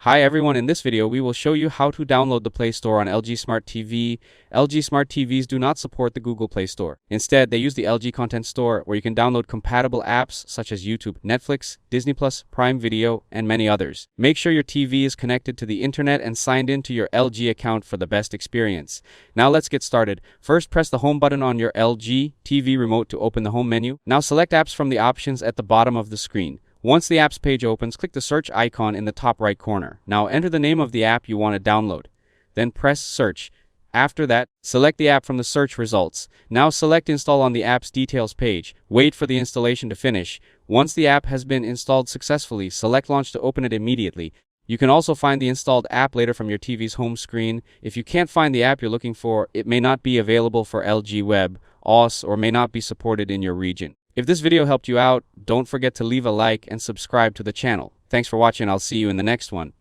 Hi everyone, in this video we will show you how to download the Play Store on LG Smart TV. LG Smart TVs do not support the Google Play Store. Instead, they use the LG Content Store where you can download compatible apps such as YouTube, Netflix, Disney+, Prime Video, and many others. Make sure your TV is connected to the internet and signed in to your LG account for the best experience. Now let's get started. First, press the home button on your LG TV remote to open the home menu. Now select apps from the options at the bottom of the screen. Once the apps page opens, click the search icon in the top right corner. Now enter the name of the app you want to download. Then press search. After that, select the app from the search results. Now select install on the app's details page. Wait for the installation to finish. Once the app has been installed successfully, select launch to open it immediately. You can also find the installed app later from your TV's home screen. If you can't find the app you're looking for, it may not be available for LG Web, OS, or may not be supported in your region. If this video helped you out, don't forget to leave a like and subscribe to the channel. Thanks for watching. I'll see you in the next one.